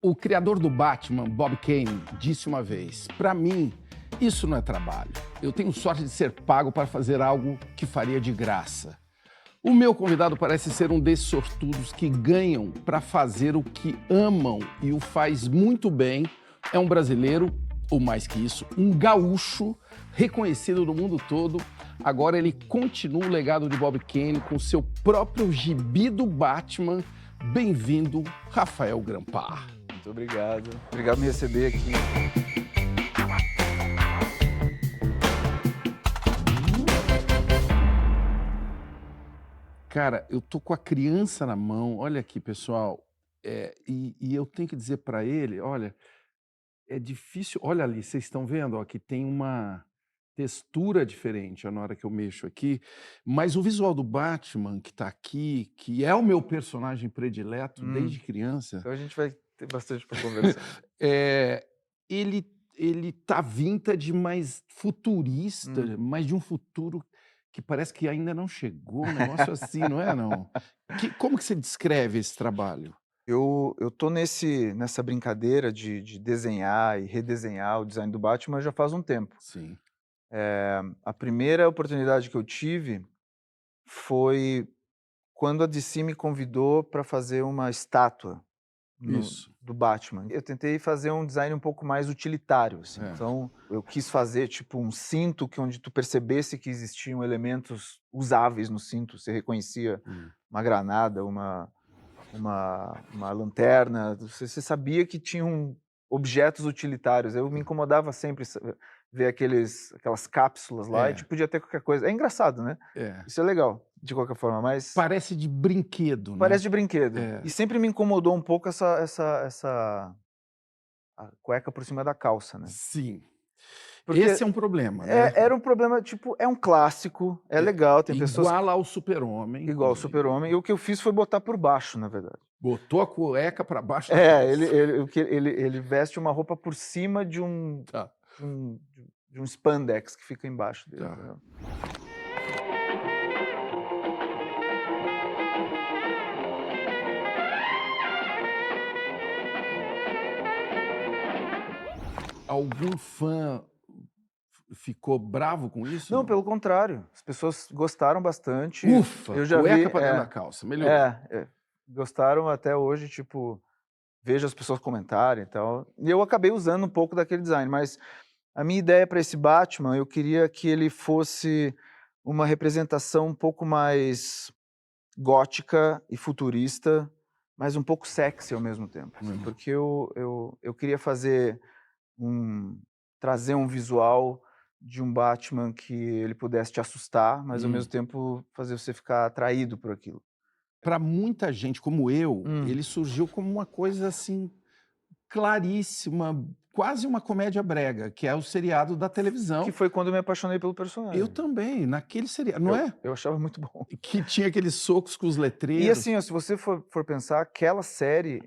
O criador do Batman, Bob Kane, disse uma vez: "Para mim, isso não é trabalho. Eu tenho sorte de ser pago para fazer algo que faria de graça." O meu convidado parece ser um desses sortudos que ganham para fazer o que amam e o faz muito bem. É um brasileiro, ou mais que isso, um gaúcho reconhecido no mundo todo. Agora ele continua o legado de Bob Kane com seu próprio gibi do Batman. Bem-vindo, Rafael Grampar. Muito obrigado. Obrigado por me receber aqui. Cara, eu tô com a criança na mão, olha aqui, pessoal, e eu tenho que dizer para ele, olha, é difícil, olha ali, vocês estão vendo, ó, que tem uma textura diferente ó, na hora que eu mexo aqui, mas o visual do Batman que tá aqui, que é o meu personagem predileto desde criança, Então a gente vai ter bastante para conversar. é, ele, ele tá vintage, mas futurista, mas de um futuro que parece que ainda não chegou, um negócio assim, não é não? Como que você descreve esse trabalho? Eu tô nessa brincadeira de desenhar e redesenhar o design do Batman já faz um tempo. Sim, A primeira oportunidade que eu tive foi quando a DC me convidou para fazer uma estátua isso. do Batman. Eu tentei fazer um design um pouco mais utilitário, assim. É. Então, eu quis fazer tipo um cinto que onde tu percebesse que existiam elementos usáveis no cinto. Você reconhecia Hum. uma granada, uma lanterna. Você sabia que tinham objetos utilitários. Eu me incomodava sempre ver aquelas cápsulas lá e É, tipo, podia ter qualquer coisa. É engraçado, né? é. Isso é legal, de qualquer forma, mas Parece de brinquedo, né? parece de brinquedo. É, E sempre me incomodou um pouco essa a cueca por cima da calça, né. sim. Porque Esse é um problema, né? era um problema, tipo, é um clássico, é É, legal, tem pessoas igual ao Super-Homem, igual o inclusive. Super-Homem, e o que eu fiz foi botar por baixo, na verdade. Botou a cueca para baixo da É, ele calça. ele o que ele veste uma roupa por cima Tá, de um spandex que fica embaixo dele, tá. entendeu. Algum fã ficou bravo com isso, Não, não? pelo contrário, as pessoas gostaram bastante, Ufa, eu já vi cueca para dentro da calça, melhorou. gostaram até hoje, tipo, vejo as pessoas comentarem e tal, e eu acabei usando um pouco daquele design, mas a minha ideia para esse Batman, eu queria que ele fosse uma representação um pouco mais gótica e futurista, mas um pouco sexy ao mesmo tempo, assim, Hum. porque eu queria trazer um visual de um Batman que ele pudesse te assustar, mas ao mesmo Hum. tempo fazer você ficar atraído por aquilo. Para muita gente como eu, Hum. ele surgiu como uma coisa assim claríssima, quase uma comédia brega, que é o seriado da Que televisão. foi quando eu me apaixonei pelo Eu personagem. também, naquele seriado, não Eu é? eu achava muito bom. Que tinha aqueles socos com os E letreiros. assim, ó, se você for pensar, aquela série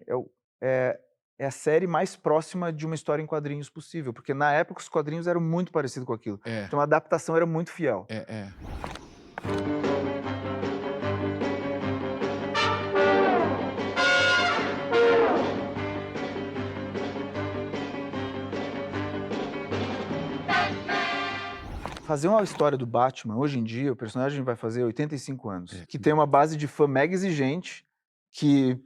é é a série mais próxima de uma história em quadrinhos possível, porque na época os quadrinhos eram muito parecido com aquilo. É, Então a adaptação era muito fiel. é. Fazer uma história do Batman, hoje em dia, o personagem vai fazer 85 anos, É. que tem uma base de fã mega exigente, que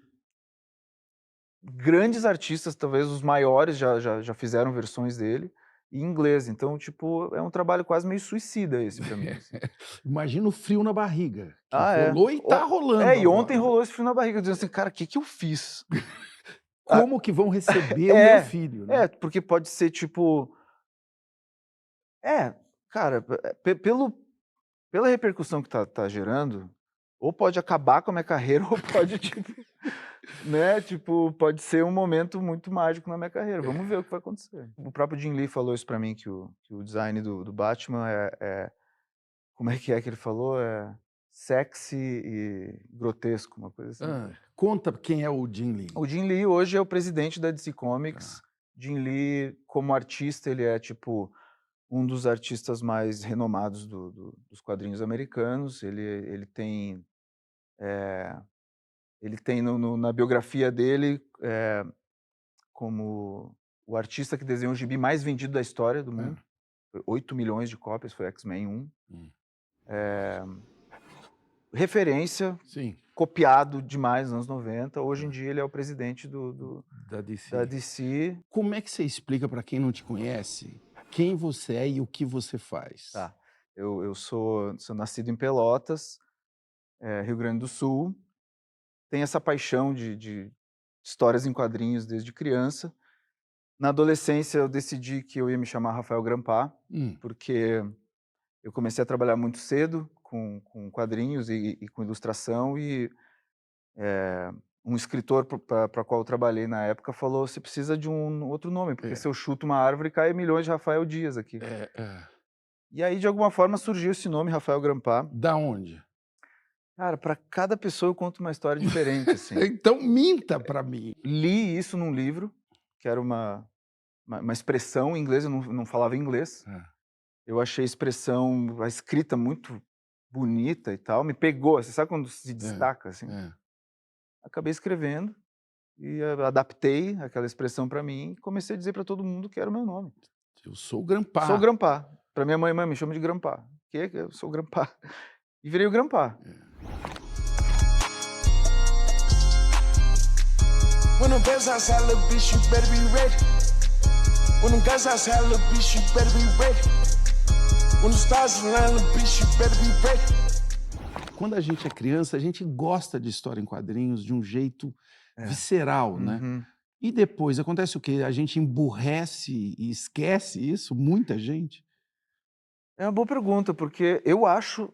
grandes artistas, talvez os maiores, já fizeram versões dele em inglês. Então, tipo, é um trabalho quase meio suicida esse pra mim, assim. Imagina o frio na barriga, que Ah, é. rolou e tá rolando E ontem agora, né. rolou esse frio na barriga, dizendo assim: "Cara, o que que eu fiz?" Ah, Como que vão receber o meu é, filho, né. porque pode ser tipo é, cara, pela repercussão que tá gerando, ou pode acabar com a minha carreira ou pode, tipo, né, tipo, pode ser um momento muito mágico na minha carreira. Vamos ver o que vai acontecer. O próprio Jim Lee falou isso pra mim, que o design do Batman como é que ele falou? É sexy e grotesco, uma coisa assim. Conta quem é o Jim Lee. O Jim Lee hoje é o presidente da DC Tá. Comics. Jim Lee, como artista, ele é, tipo, um dos artistas mais renomados dos quadrinhos americanos. Ele tem na biografia dele, como o artista que desenhou o gibi mais vendido da história do É. mundo. Foi 8 milhões de cópias, foi X-Men 1. Referência, Sim, copiado demais nos anos 90. Hoje em dia ele é o presidente da DC. da DC. Como é que você explica para quem não te conhece quem você é e o que você faz? Tá. Eu sou nascido em Pelotas, Rio Grande do Sul. Tenho essa paixão de histórias em quadrinhos desde criança. Na adolescência eu decidi que eu ia me chamar Rafael Grampar, porque eu comecei a trabalhar muito cedo com quadrinhos e com ilustração, e um escritor para qual eu trabalhei na época falou: você precisa de um outro nome, porque se eu chuto uma árvore, cai milhões de Rafael Dias aqui. E aí, de alguma forma, surgiu esse nome, Rafael Grampar. Da onde? Cara, para cada pessoa eu conto uma história diferente, assim. Então minta para mim. Li isso num livro, que era uma expressão em inglês, eu não falava inglês. Eu achei a escrita muito bonita e tal, me pegou, você sabe quando se destaca, assim? Acabei escrevendo e adaptei aquela expressão para mim e comecei a dizer para todo mundo que era o meu nome. Eu sou o Grampar. Sou o Grampar. Para minha mãe, me chama de Grampar. Que eu sou o Grampar. E virei o Grampar. When them guns outside, little bitch, you better be ready. When them guns outside, little bitch, you better be ready. When the stars align, little bitch, you better be ready. Quando a gente é criança, a gente gosta de história em quadrinhos de um jeito visceral, né? E depois acontece o quê? A gente emburrece e esquece isso? Muita gente? É uma boa pergunta, porque eu acho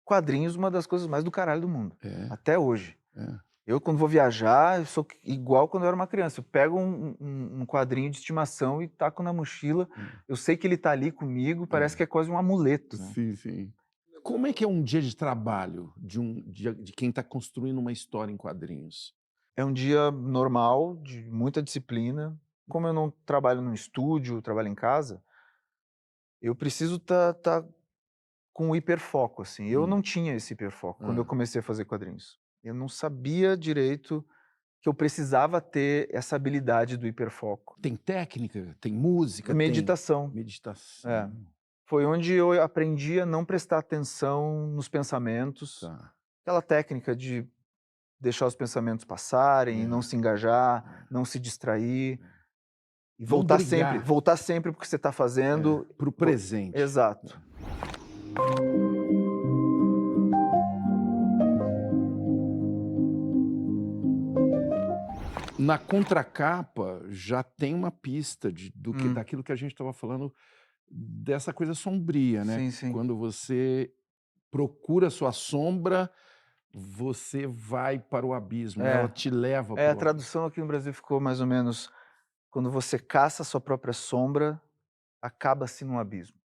quadrinhos uma das coisas mais do caralho do mundo. Até hoje. Eu, quando vou viajar, eu sou igual quando eu era uma criança. Eu pego um quadrinho de estimação e taco na mochila. Eu sei que ele tá ali comigo, parece que é quase um amuleto. Né? Sim, sim. Como é que é um dia de trabalho de quem está construindo uma história em quadrinhos? É um dia normal, de muita disciplina. Como eu não trabalho no estúdio, trabalho em casa, eu preciso tá com hiperfoco, assim. Eu não tinha esse hiperfoco quando eu comecei a fazer quadrinhos. Eu não sabia direito que eu precisava ter essa habilidade do hiperfoco. Tem técnica, tem música, meditação. Tem meditação. Foi onde eu aprendi a não prestar atenção nos pensamentos. Aquela técnica de deixar os pensamentos passarem, não se engajar, não se distrair. E voltar sempre pro que você está fazendo. Pro presente. Exato. Na contracapa já tem uma pista daquilo que a gente estava falando, dessa coisa sombria, né? Sim, sim. Quando você procura sua sombra, você vai para o abismo, ela te leva para o a tradução aqui no Brasil ficou mais ou menos: quando você caça a sua própria sombra, acaba-se num abismo.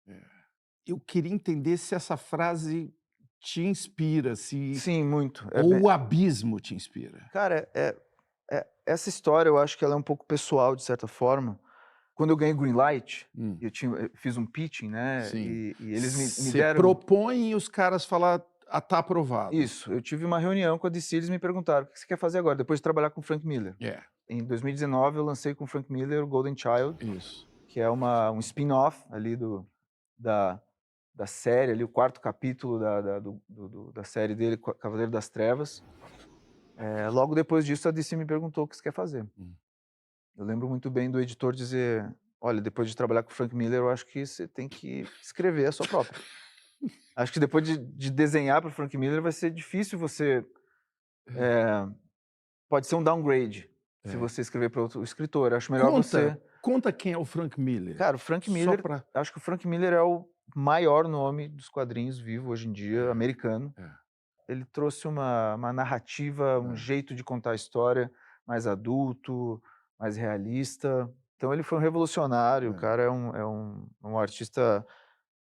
Eu queria entender se essa frase te inspira, Sim, muito. Ou o abismo te inspira. Cara, essa história eu acho que ela é um pouco pessoal, de certa forma. Quando eu ganhei Greenlight, eu fiz um pitching, né? Sim. E eles me Você deram... propõe e os caras falam, tá aprovado. Isso. Eu tive uma reunião com a DC, eles me perguntaram: o que você quer fazer agora, depois de trabalhar com o Frank Miller? Em 2019 eu lancei com o Frank Miller o Golden Child, que é um spin-off ali da série, ali, o 4º capítulo da série dele, Cavaleiro das Trevas. Logo depois disso, a DC me perguntou o que você quer fazer. Eu lembro muito bem do editor dizer: olha, depois de trabalhar com o Frank Miller, eu acho que você tem que escrever a sua própria. Acho que depois de desenhar para o Frank Miller vai ser difícil você... pode ser um downgrade se você escrever para outro escritor. Acho melhor você... Conta quem é o Frank Miller. Cara, o Frank Miller... Acho que o Frank Miller é o maior nome dos quadrinhos vivo hoje em dia, americano. Ele trouxe uma narrativa, um jeito de contar a história mais adulto, mais realista. Então ele foi um revolucionário, o cara é um artista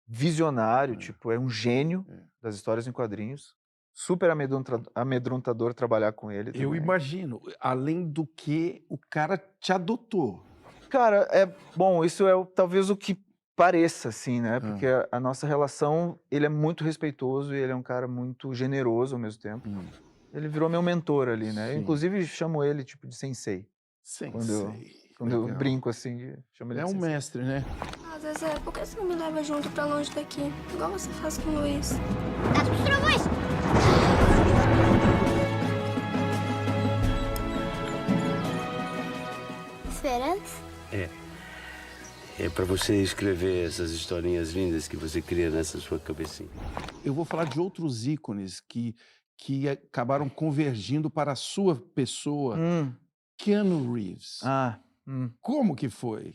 visionário, tipo, é um gênio das histórias em quadrinhos. Super amedrontador trabalhar com ele também. Eu imagino, além do que o cara te adotou. Cara, bom, isso é talvez o que pareça, assim, né? Porque a nossa relação, ele é muito respeitoso e ele é um cara muito generoso ao mesmo tempo. Ele virou meu mentor ali, né? Eu, inclusive, chamo ele, tipo, de sensei. Quando eu Legal. brinco assim, chamo ele É de um sensei. mestre, né? Ah, Zezé, por que você não me leva junto pra longe daqui? Igual você faz com o Luiz. Tato dos trovões! Esperança? É para você escrever essas historinhas lindas que você cria nessa sua cabecinha. Eu vou falar de outros ícones que acabaram convergindo para a sua pessoa. Keanu Reeves. Como que foi?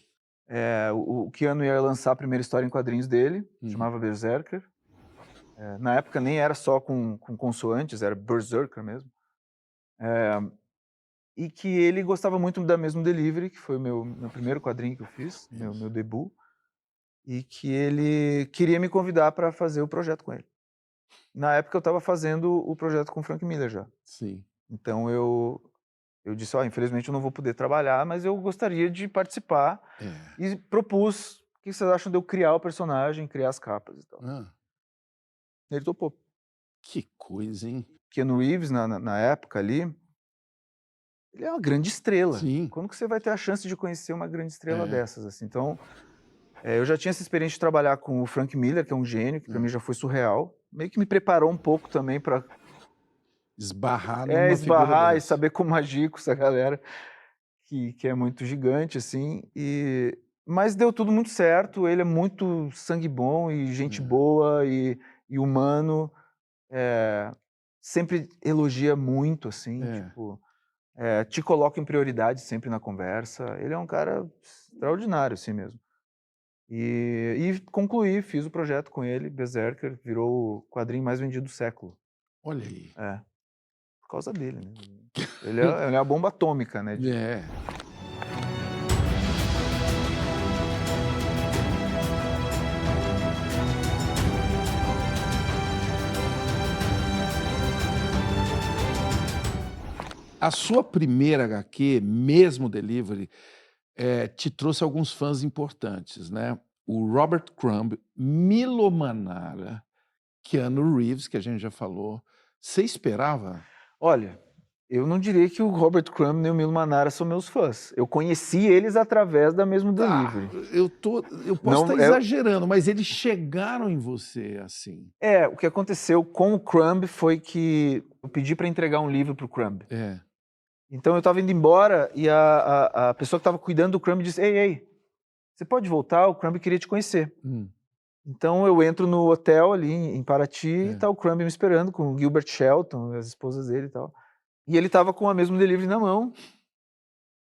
O Keanu ia lançar a primeira história em quadrinhos dele, chamava Berserker. Na época nem era só com consoantes, era Berserker mesmo. E que ele gostava muito da Mesmo Delivery, que foi o meu primeiro quadrinho que eu fiz, meu debut, e que ele queria me convidar para fazer o projeto com ele. Na época eu estava fazendo o projeto com o Frank Miller já. Sim. Então eu disse, infelizmente eu não vou poder trabalhar, mas eu gostaria de participar. E propus, o que vocês acham de eu criar o personagem, criar as capas e tal. Ele topou. Que coisa, hein? Keanu Reeves, na época ali, ele é uma grande estrela. Sim. Quando que você vai ter a chance de conhecer uma grande estrela dessas? Assim? Então, eu já tinha essa experiência de trabalhar com o Frank Miller, que é um gênio, que para mim já foi surreal. Meio que me preparou um pouco também para esbarrar numa figura e dessa. saber como agir com essa galera que é muito gigante, assim. Mas deu tudo muito certo. Ele é muito sangue bom e gente boa e humano. Sempre elogia muito, assim, tipo... te coloca em prioridade sempre na conversa. Ele é um cara extraordinário, assim mesmo. E concluí, fiz o projeto com ele, Berserker, virou o quadrinho mais vendido do século. Olha aí. Por causa dele, né? Ele é a bomba atômica, né? A sua primeira HQ, Mesmo Delivery, te trouxe alguns fãs importantes, né? O Robert Crumb, Milo Manara, Keanu Reeves, que a gente já falou. Você esperava? Olha, eu não diria que o Robert Crumb nem o Milo Manara são meus fãs. Eu conheci eles através da Mesmo Delivery. Eu posso estar exagerando, mas eles chegaram em você assim. O que aconteceu com o Crumb foi que eu pedi para entregar um livro para o Crumb. Então eu estava indo embora e a pessoa que estava cuidando do Crumb disse, ei, você pode voltar? O Crumb queria te conhecer. Então eu entro no hotel ali em Paraty e tá o Crumb me esperando com o Gilbert Shelton, as esposas dele e tal. E ele tava com a Mesmo Delivery na mão.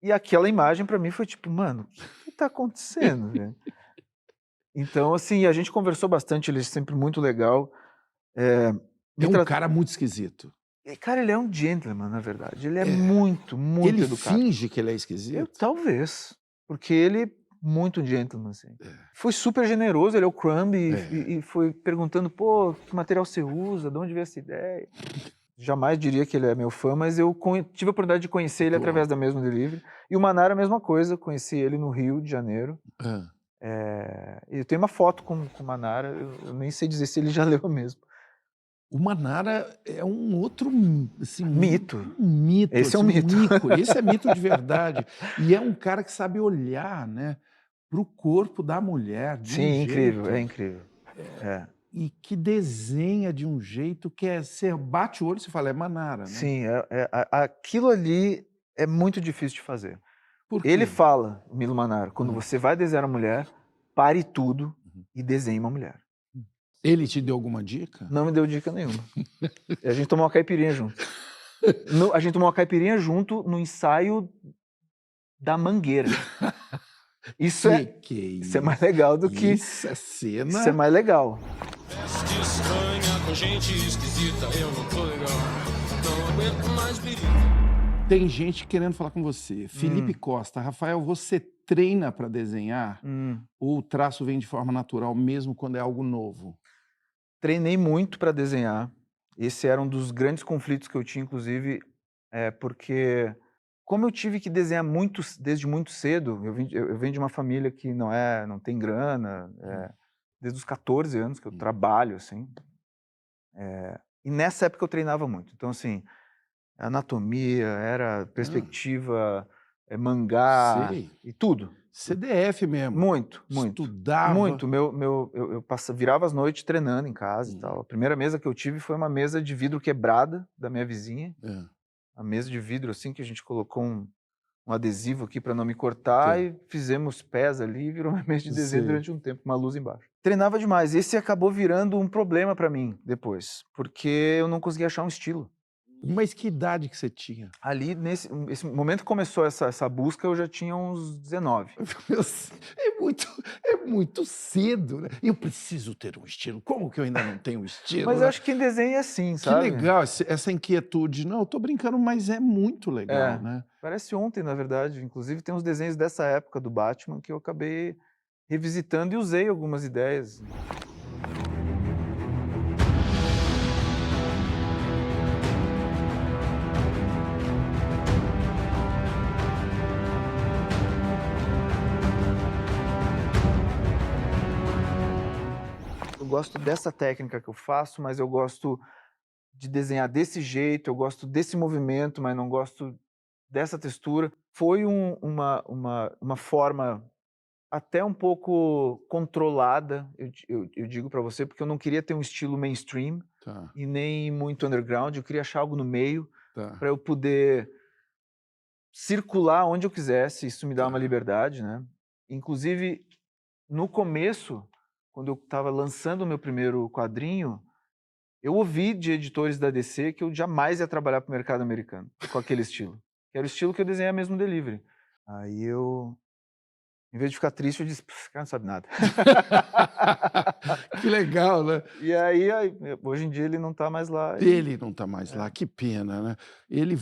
E aquela imagem pra mim foi tipo, mano, o que tá acontecendo, velho? Então, assim, a gente conversou bastante, ele é sempre muito legal. É um cara muito esquisito. Cara, ele é um gentleman, na verdade. Ele é muito educado. Ele finge que ele é esquisito? Talvez. Porque ele é muito gentleman, assim. Foi super generoso, ele é o Crumb e foi perguntando, pô, que material você usa, de onde veio essa ideia? Jamais diria que ele é meu fã, mas eu tive a oportunidade de conhecer ele através da Mesmo Delivery. E o Manara, a mesma coisa, conheci ele no Rio de Janeiro. Eu tenho uma foto com o Manara, eu nem sei dizer se ele já leu mesmo. O Manara é um outro assim, mito. Um mito. Esse assim, é um mito. Esse é mito de verdade. E é um cara que sabe olhar, né, para o corpo da mulher. Sim, incrível, é incrível. E que desenha de um jeito que você bate o olho e você fala, é Manara, né? Sim, aquilo ali é muito difícil de fazer. Por quê? Ele fala, o Milo Manara, quando você vai desenhar uma mulher, pare tudo e desenhe uma mulher. Ele te deu alguma dica? Não me deu dica nenhuma. E a gente tomou uma caipirinha junto. A gente tomou uma caipirinha junto no ensaio da Mangueira. Isso é mais legal do que... Isso é cena... Isso é mais legal. Tem gente querendo falar com você. Felipe Costa, Rafael, você treina para desenhar? Ou o traço vem de forma natural mesmo quando é algo novo? Treinei muito para desenhar. Esse era um dos grandes conflitos que eu tinha, inclusive, porque como eu tive que desenhar desde muito cedo, eu venho de uma família que não tem grana, desde os 14 anos que eu trabalho, assim. E nessa época eu treinava muito. Então, assim, anatomia, era perspectiva, mangá Sei. e tudo. CDF mesmo. Muito. Estudava. Muito. Eu virava as noites treinando em casa e tal. A primeira mesa que eu tive foi uma mesa de vidro quebrada da minha vizinha. É. A mesa de vidro, assim, que a gente colocou um adesivo aqui para não me cortar Sim. e fizemos pés ali e virou uma mesa de desenho Sei. durante um tempo, uma luz embaixo. Treinava demais. Esse acabou virando um problema para mim depois, porque eu não conseguia achar um estilo. Mas que idade que você tinha? Ali, esse momento que começou essa busca, eu já tinha uns 19. É muito cedo, né? Eu preciso ter um estilo. Como que eu ainda não tenho um estilo? Mas né? eu acho que em desenho é assim, Que sabe? legal, essa inquietude. Não, eu tô brincando, mas é muito legal, né? Parece ontem, na verdade. Inclusive, tem uns desenhos dessa época do Batman que eu acabei revisitando e usei algumas ideias. Eu gosto dessa técnica que eu faço, mas eu gosto de desenhar desse jeito, eu gosto desse movimento, mas não gosto dessa textura. Foi uma forma até um pouco controlada, eu digo para você, porque eu não queria ter um estilo mainstream Tá, e nem muito underground, eu queria achar algo no meio tá. para eu poder circular onde eu quisesse, isso me dá uma liberdade, né? Inclusive, no começo, quando eu estava lançando o meu primeiro quadrinho, eu ouvi de editores da DC que eu jamais ia trabalhar para o mercado americano com aquele estilo. Que era o estilo que eu desenhei mesmo no Delivery. Aí eu, em vez de ficar triste, eu disse, esse cara não sabe nada. Que legal, né? E aí, hoje em dia, ele não está mais lá. Ele não tá mais lá, que pena, né?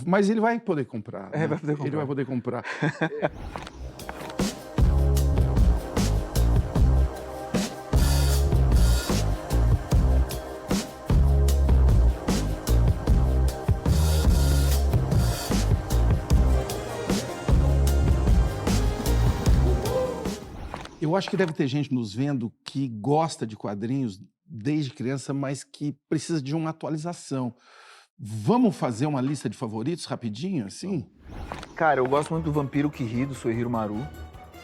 Mas ele vai poder comprar. Né? Vai poder comprar. Ele vai poder comprar. Eu acho que deve ter gente nos vendo que gosta de quadrinhos desde criança, mas que precisa de uma atualização. Vamos fazer uma lista de favoritos rapidinho, assim? Cara, eu gosto muito do Vampiro que Ri, do Soichiro Maru.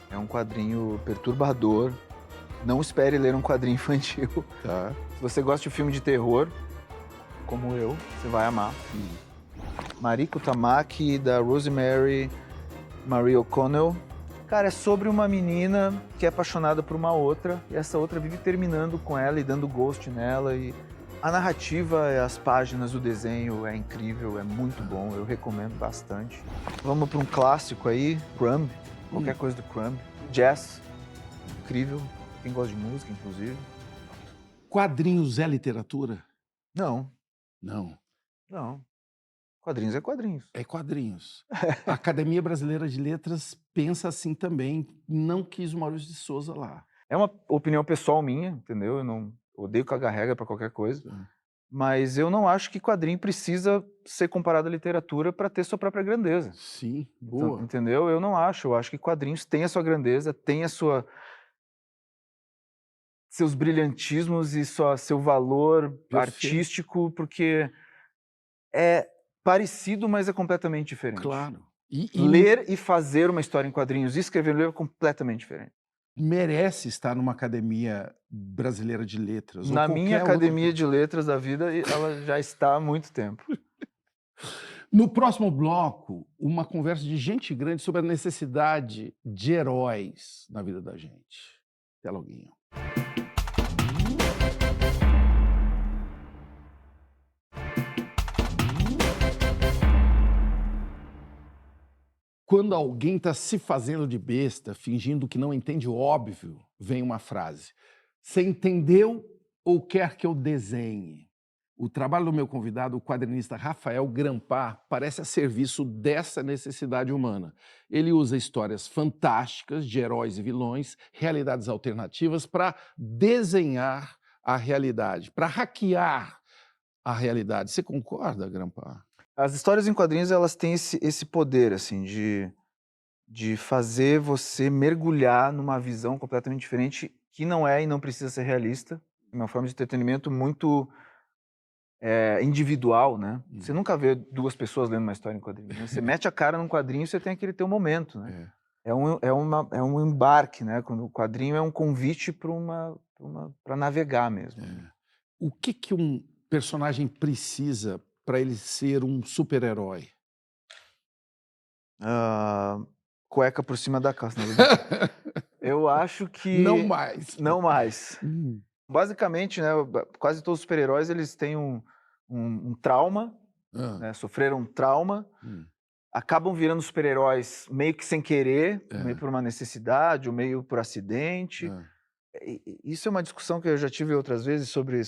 É um quadrinho perturbador. Não espere ler um quadrinho infantil. Tá. Se você gosta de filme de terror, como eu, você vai amar. Mariko Tamaki, da Rosemary Marie O'Connell. Cara, é sobre uma menina que é apaixonada por uma outra e essa outra vive terminando com ela e dando ghost nela. E a narrativa, as páginas, o desenho é incrível, é muito bom, eu recomendo bastante. Vamos para um clássico aí, Crumb, qualquer coisa do Crumb. Jazz, incrível, quem gosta de música, inclusive. Quadrinhos é literatura? Não. Quadrinhos é quadrinhos. É quadrinhos. A Academia Brasileira de Letras pensa assim também, não quis o Maurício de Souza lá. É uma opinião pessoal minha, entendeu? Eu não odeio cagar regra para qualquer coisa. Mas eu não acho que quadrinho precisa ser comparado à literatura para ter sua própria grandeza. Sim, boa. Entendeu? Eu não acho. Eu acho que quadrinhos têm a sua grandeza, têm seus brilhantismos e seu valor artístico, porque é parecido, mas é completamente diferente. Claro. Ler e fazer uma história em quadrinhos e escrever um livro é completamente diferente. Merece estar numa Academia Brasileira de Letras. Na minha Academia de Letras da vida, ela já está há muito tempo. No próximo bloco, uma conversa de gente grande sobre a necessidade de heróis na vida da gente. Até loguinho. Quando alguém está se fazendo de besta, fingindo que não entende o óbvio, vem uma frase. Você entendeu ou quer que eu desenhe? O trabalho do meu convidado, o quadrinista Rafael Grampar, parece a serviço dessa necessidade humana. Ele usa histórias fantásticas de heróis e vilões, realidades alternativas, para desenhar a realidade, para hackear a realidade. Você concorda, Grampar? As histórias em quadrinhos, elas têm esse poder, assim, de fazer você mergulhar numa visão completamente diferente, que não é e não precisa ser realista. É uma forma de entretenimento muito individual, né? Você nunca vê duas pessoas lendo uma história em quadrinho. Né? Você mete a cara num quadrinho e você tem aquele teu momento, né? É um embarque, né? Quando o quadrinho é um convite para navegar mesmo. O que um personagem precisa para ele ser um super-herói? Cueca por cima da calça. Eu acho que... Não mais. Não mais. Basicamente, né, quase todos os super-heróis eles têm um trauma, né, sofreram um trauma, acabam virando super-heróis meio que sem querer, meio por uma necessidade, ou meio por acidente. Isso é uma discussão que eu já tive outras vezes sobre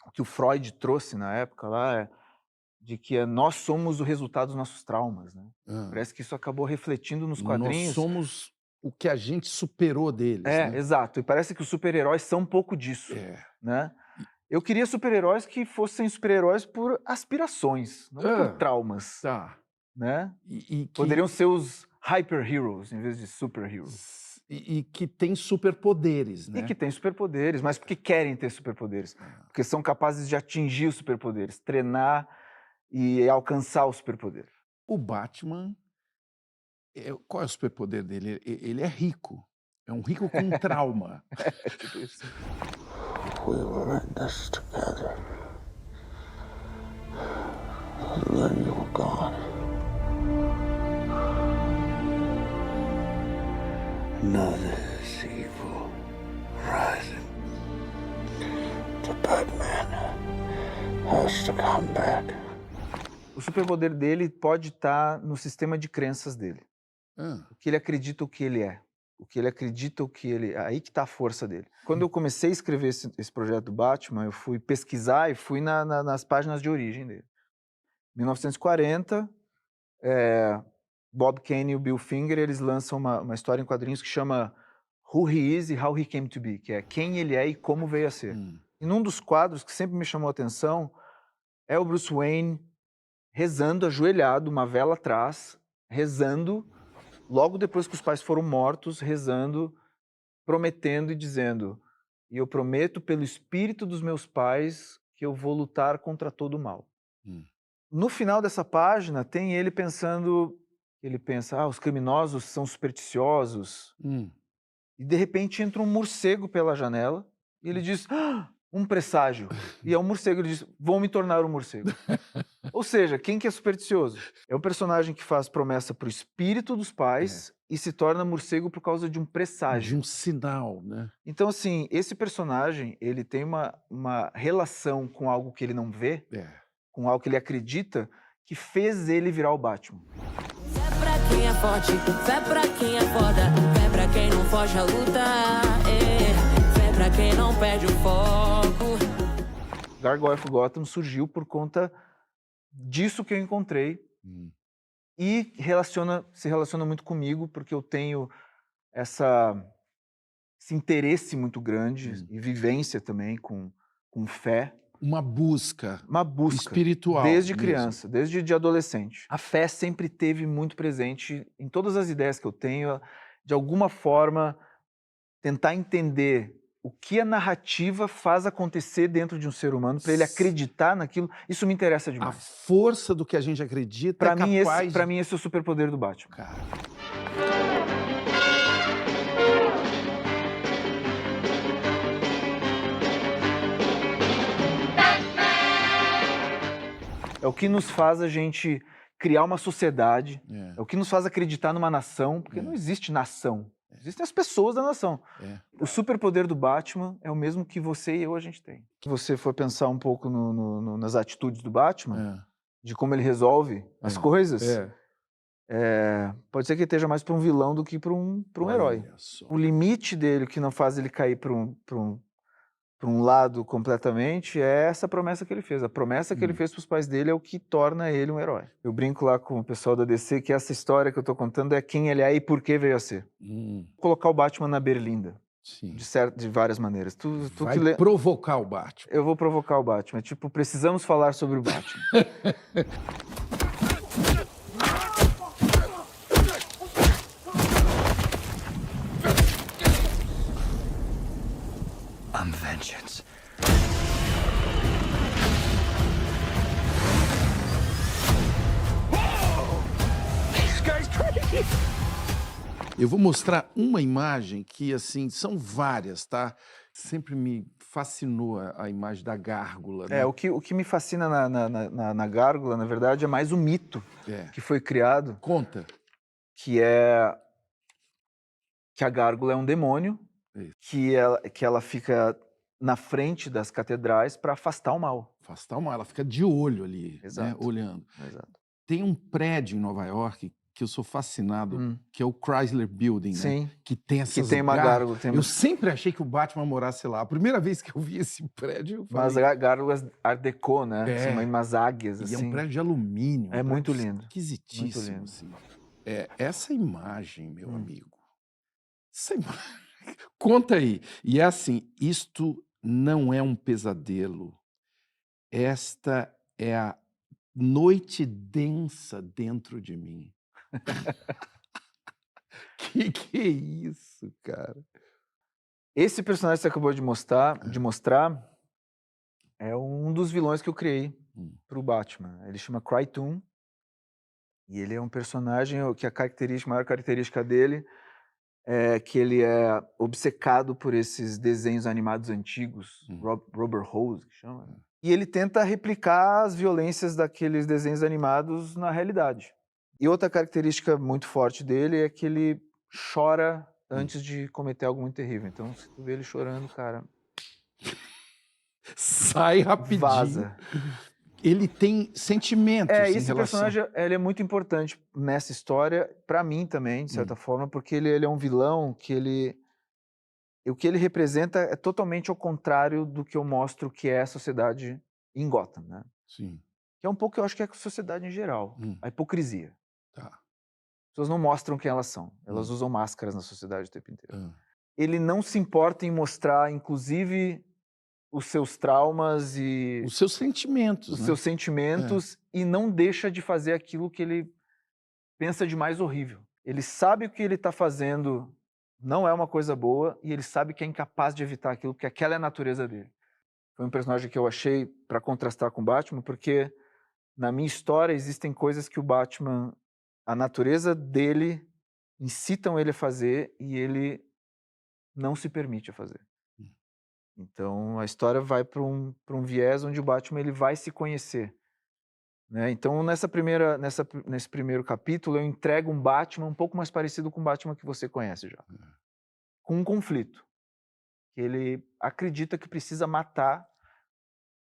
o que o Freud trouxe na época lá, de que nós somos o resultado dos nossos traumas, né? Parece que isso acabou refletindo nos quadrinhos. Nós somos o que a gente superou deles. Né? Exato. E parece que os super-heróis são um pouco disso, né? Eu queria super-heróis que fossem super-heróis por aspirações, não por traumas, né? Poderiam ser os hyper-heroes em vez de super-heroes. E que tem superpoderes, né? E que tem superpoderes, mas porque querem ter superpoderes. Porque são capazes de atingir os superpoderes, treinar e alcançar o superpoder. O Batman, qual é o superpoder dele? Ele é rico. É um rico com trauma. Tipo isso. We were in this together. And then you were gone. Now there's evil rising. The Batman has to come back. O superpoder dele pode estar no sistema de crenças dele. O que ele acredita, o que ele é. O que ele acredita, o que ele... Aí que está a força dele. Quando eu comecei a escrever esse projeto do Batman, eu fui pesquisar e fui nas páginas de origem dele. 1940, Bob Kane e o Bill Finger, eles lançam uma história em quadrinhos que chama Who He Is and How He Came to Be, que é quem ele é e como veio a ser. E num dos quadros que sempre me chamou a atenção é o Bruce Wayne rezando, ajoelhado, uma vela atrás, rezando, logo depois que os pais foram mortos, rezando, prometendo e dizendo: e eu prometo pelo espírito dos meus pais que eu vou lutar contra todo o mal. No final dessa página tem ele pensando, ele pensa, os criminosos são supersticiosos, e de repente entra um morcego pela janela, e ele diz, um presságio, e é um morcego, ele diz, vou me tornar um morcego. Ou seja, quem que é supersticioso? É um personagem que faz promessa para o espírito dos pais e se torna morcego por causa de um presságio. De um sinal, né? Então, assim, esse personagem, ele tem uma relação com algo que ele não vê, com algo que ele acredita, que fez ele virar o Batman. Fé pra quem é forte, fé pra quem é foda, fé pra quem não foge a luta, fé pra quem não perde o foco. Gargoyle of Gotham surgiu por conta disso que eu encontrei e se relaciona muito comigo, porque eu tenho esse interesse muito grande e vivência também com fé. Uma busca espiritual. Desde criança, desde de adolescente. A fé sempre esteve muito presente em todas as ideias que eu tenho, de alguma forma tentar entender o que a narrativa faz acontecer dentro de um ser humano, para ele acreditar naquilo, isso me interessa demais. A força do que a gente acredita pra mim, Para mim, esse é o superpoder do Batman. Cara. É o que nos faz a gente criar uma sociedade, é o que nos faz acreditar numa nação, porque não existe nação. Existem as pessoas da nação. O superpoder do Batman é o mesmo que você e eu a gente tem. Se você for pensar um pouco nas atitudes do Batman, de como ele resolve as coisas, pode ser que ele esteja mais para um vilão do que para um herói. O limite dele, o que não faz ele cair para um lado completamente, é essa promessa que ele fez. A promessa que ele fez para os pais dele é o que torna ele um herói. Eu brinco lá com o pessoal da DC que essa história que eu estou contando é quem ele é e por que veio a ser. Colocar o Batman na berlinda. De várias maneiras. Vai provocar o Batman. Eu vou provocar o Batman. Tipo, precisamos falar sobre o Batman. I'm vengeance. Eu vou mostrar uma imagem que, assim, são várias, tá? Sempre me fascinou a imagem da gárgula, né? O que me fascina na gárgula, na verdade, é mais o mito É. que foi criado, Conta. que é que a gárgula é um demônio, Isso. que ela fica na frente das catedrais para afastar o mal. Afastar uma, ela fica de olho ali, né? Exato. Olhando. Exato. Tem um prédio em Nova York que eu sou fascinado, que é o Chrysler Building, né? Sim. Que tem essas Que tem uma gárgula. Eu sempre achei que o Batman morasse lá. A primeira vez que eu vi esse prédio, eu Mas falei... gárgulas Art Deco, né? É. São umas águias, E assim. é um prédio de alumínio. É um muito prédio lindo. Esquisitíssimo, Muito lindo. assim. Essa imagem, meu amigo... Essa imagem... Conta aí. E é assim, isto não é um pesadelo. Esta é a noite densa dentro de mim. Que é isso, cara? Esse personagem que você acabou de mostrar é um dos vilões que eu criei pro Batman. Ele chama Krytoon. E ele é um personagem que a maior característica dele é que ele é obcecado por esses desenhos animados antigos, Robert Rose, que chama. E ele tenta replicar as violências daqueles desenhos animados na realidade. E outra característica muito forte dele é que ele chora antes de cometer algo muito terrível. Então, se tu vê ele chorando, cara, Sai rapidinho. vaza. Ele tem sentimentos em Esse relação... personagem ele é muito importante nessa história, pra mim também, de certa forma, porque ele é um vilão que o que ele representa é totalmente ao contrário do que eu mostro que é a sociedade em Gotham, né? Sim, Que é um pouco, eu acho que é a sociedade em geral, a hipocrisia. tá. As pessoas não mostram quem elas são, elas usam máscaras na sociedade o tempo inteiro. Ah. Ele não se importa em mostrar, inclusive, os seus traumas e Os seus sentimentos, os né? seus sentimentos e não deixa de fazer aquilo que ele pensa de mais horrível. Ele sabe o que ele está fazendo não é uma coisa boa e ele sabe que é incapaz de evitar aquilo, porque aquela é a natureza dele. Foi um personagem que eu achei para contrastar com o Batman, porque na minha história existem coisas que o Batman, a natureza dele, incitam ele a fazer e ele não se permite a fazer. Então a história vai para um viés onde o Batman ele vai se conhecer, né? Então nesse primeiro capítulo eu entrego um Batman um pouco mais parecido com o Batman que você conhece já, com um conflito que ele acredita que precisa matar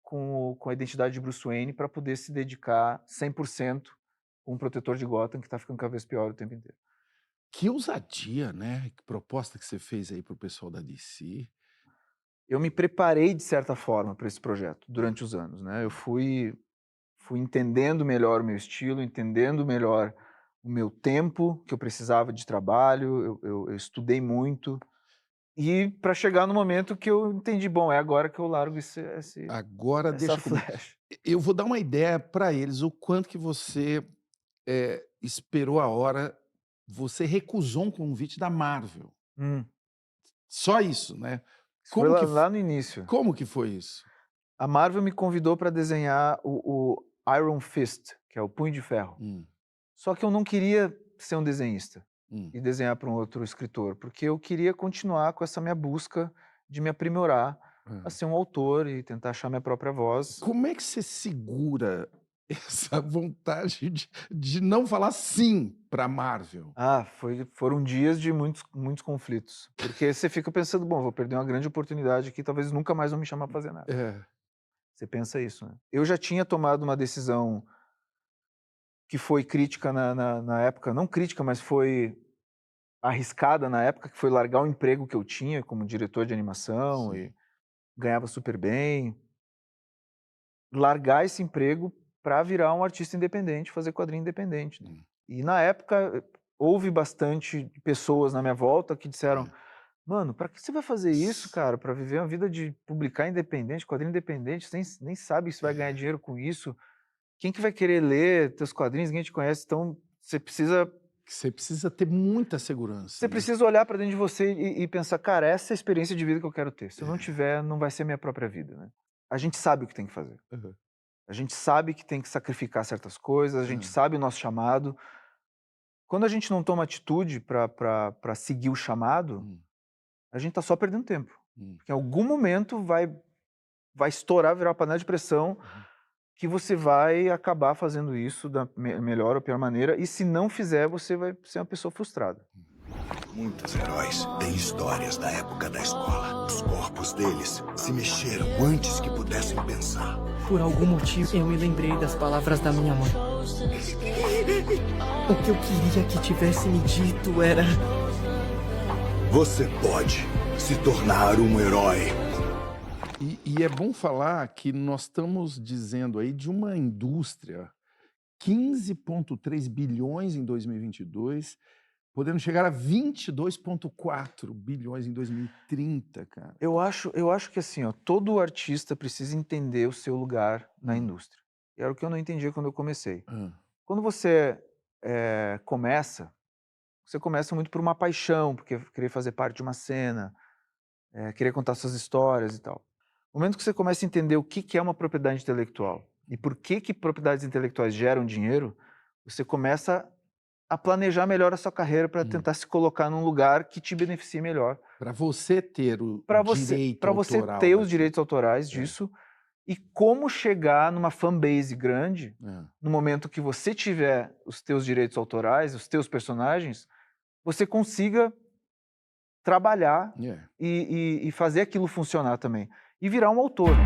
com a identidade de Bruce Wayne para poder se dedicar 100% com um protetor de Gotham que está ficando cada vez pior o tempo inteiro. Que ousadia, né? Que proposta que você fez aí pro pessoal da DC. Eu me preparei de certa forma para esse projeto durante os anos, né? Eu fui entendendo melhor o meu estilo, entendendo melhor o meu tempo que eu precisava de trabalho, eu estudei muito e para chegar no momento que eu entendi, bom, é agora que eu largo Agora essa deixa comigo. flecha. Eu vou dar uma ideia para eles o quanto que você esperou a hora, você recusou um convite da Marvel. Só isso, né? Isso foi lá no início. Como que foi isso? A Marvel me convidou para desenhar o Iron Fist, que é o Punho de Ferro. Só que eu não queria ser um desenhista e desenhar para um outro escritor, porque eu queria continuar com essa minha busca de me aprimorar a ser um autor e tentar achar minha própria voz. Como é que você segura essa vontade de não falar sim para Marvel? Foram dias de muitos conflitos, porque você fica pensando, bom, vou perder uma grande oportunidade aqui, talvez nunca mais vão me chamar para fazer nada. Você pensa isso, né? Eu já tinha tomado uma decisão que foi crítica na época, não crítica, mas foi arriscada na época, que foi largar o emprego que eu tinha como diretor de animação e ganhava super bem. Largar esse emprego para virar um artista independente, fazer quadrinho independente. E na época houve bastante pessoas na minha volta que disseram: mano, para que você vai fazer isso, cara? Para viver uma vida de publicar independente, quadrinho independente, você nem sabe se vai ganhar dinheiro com isso. Quem que vai querer ler teus quadrinhos? Ninguém te conhece, então você precisa ter muita segurança. Você precisa olhar para dentro de você e pensar, cara, essa é a experiência de vida que eu quero ter. Se eu não tiver, não vai ser a minha própria vida, né? A gente sabe o que tem que fazer. A gente sabe que tem que sacrificar certas coisas, a gente sabe o nosso chamado, quando a gente não toma atitude para seguir o chamado, a gente tá só perdendo tempo. Porque em algum momento vai estourar, virar uma panela de pressão, que você vai acabar fazendo isso da melhor ou pior maneira, e se não fizer, você vai ser uma pessoa frustrada. Muitos heróis têm histórias da época da escola. Os corpos deles se mexeram antes que pudessem pensar. Por algum motivo, eu me lembrei das palavras da minha mãe. O que eu queria que tivesse me dito era... Você pode se tornar um herói. E é bom falar que nós estamos dizendo aí de uma indústria, 15,3 bilhões em 2022, podendo chegar a 22,4 bilhões em 2030, cara. Eu acho que assim, ó, todo artista precisa entender o seu lugar na indústria. E era o que eu não entendia quando eu comecei. Quando você começa, você começa muito por uma paixão, porque querer fazer parte de uma cena, querer contar suas histórias e tal. No momento que você começa a entender o que é uma propriedade intelectual e por que propriedades intelectuais geram dinheiro, você começa a planejar melhor a sua carreira para tentar se colocar num lugar que te beneficie melhor. Para você ter o direito Para você autoral ter os daquilo. direitos autorais disso e como chegar numa fanbase grande, no momento que você tiver os teus direitos autorais, os teus personagens, você consiga trabalhar e fazer aquilo funcionar também. E virar um autor.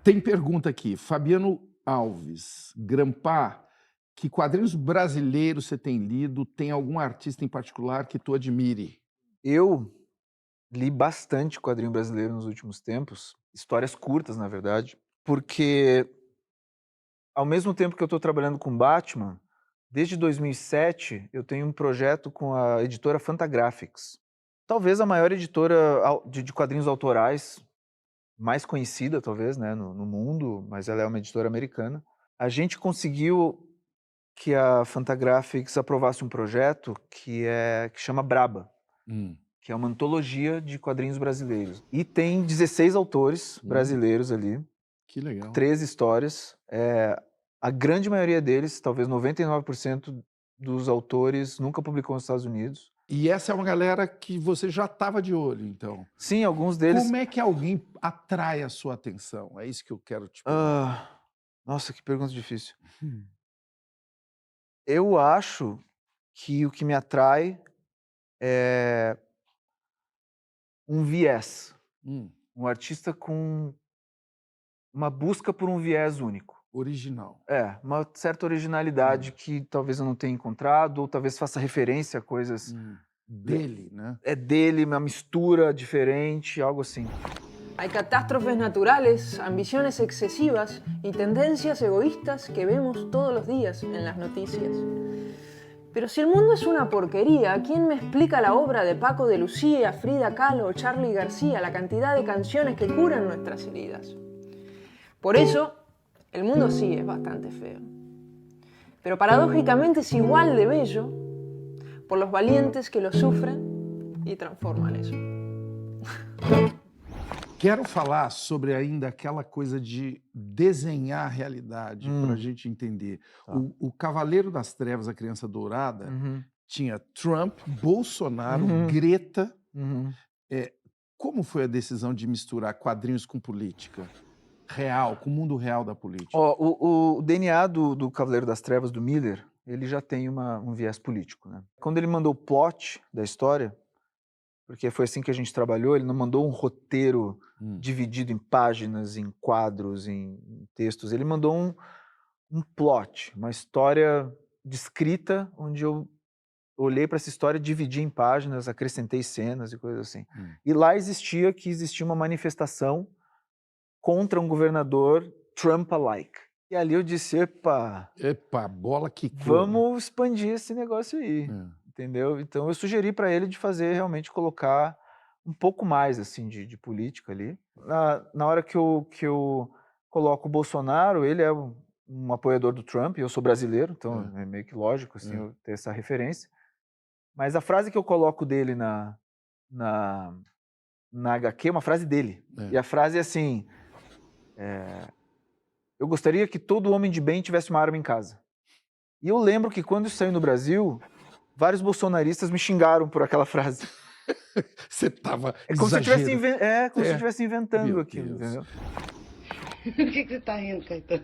Tem pergunta aqui. Fabiano Alves, Grampar, que quadrinhos brasileiros você tem lido? Tem algum artista em particular que tu admire? Eu li bastante quadrinho brasileiro nos últimos tempos, histórias curtas, na verdade, porque ao mesmo tempo que eu estou trabalhando com Batman, desde 2007 eu tenho um projeto com a editora Fantagraphics. Talvez a maior editora de quadrinhos autorais, mais conhecida talvez, né, no mundo, mas ela é uma editora americana. A gente conseguiu que a Fantagraphics aprovasse um projeto que chama Braba, que é uma antologia de quadrinhos brasileiros. E tem 16 autores brasileiros ali. Que legal. 13 histórias. A grande maioria deles, talvez 99% dos autores, nunca publicou nos Estados Unidos. E essa é uma galera que você já estava de olho, então. Sim, alguns deles... Como é que alguém atrai a sua atenção? É isso que eu quero te perguntar. Nossa, que pergunta difícil. Eu acho que o que me atrai é um viés. Um artista com uma busca por um viés único. Original. Uma certa originalidade que talvez eu não tenha encontrado, ou talvez faça referência a coisas... Dele, né? É dele, uma mistura diferente, algo assim. Hay catástrofes naturales, ambiciones excesivas y tendencias egoístas que vemos todos los días en las noticias. Pero si el mundo es una porquería, ¿quién me explica la obra de Paco de Lucía, Frida Kahlo o Charly García, la cantidad de canciones que curan nuestras heridas? Por eso, el mundo sí es bastante feo. Pero paradójicamente es igual de bello por los valientes que lo sufren y transforman eso. Quero falar sobre ainda aquela coisa de desenhar a realidade para a gente entender. O Cavaleiro das Trevas, a Criança Dourada, tinha Trump, Bolsonaro, Greta. Como foi a decisão de misturar quadrinhos com política real, com o mundo real da política? O DNA do Cavaleiro das Trevas, do Miller, ele já tem um viés político, né? Quando ele mandou o plot da história, porque foi assim que a gente trabalhou, ele não mandou um roteiro dividido em páginas, em quadros, em textos. Ele mandou um plot, uma história descrita, onde eu olhei para essa história, dividi em páginas, acrescentei cenas e coisas assim. E lá existia uma manifestação contra um governador Trump-alike. E ali eu disse, epa, bola que vamos expandir esse negócio aí. Entendeu? Então eu sugeri para ele de fazer, realmente colocar um pouco mais assim de política ali. Na hora que eu coloco o Bolsonaro, ele é um apoiador do Trump, eu sou brasileiro, então é meio que lógico assim, eu ter essa referência. Mas a frase que eu coloco dele na HQ é uma frase dele. E a frase é assim, eu gostaria que todo homem de bem tivesse uma arma em casa. E eu lembro que quando isso saiu no Brasil, vários bolsonaristas me xingaram por aquela frase. Você tava É como se eu estivesse exagerando. se eu estivesse inventando Meu aquilo, Deus. entendeu? Por que você tá rindo, Caetano?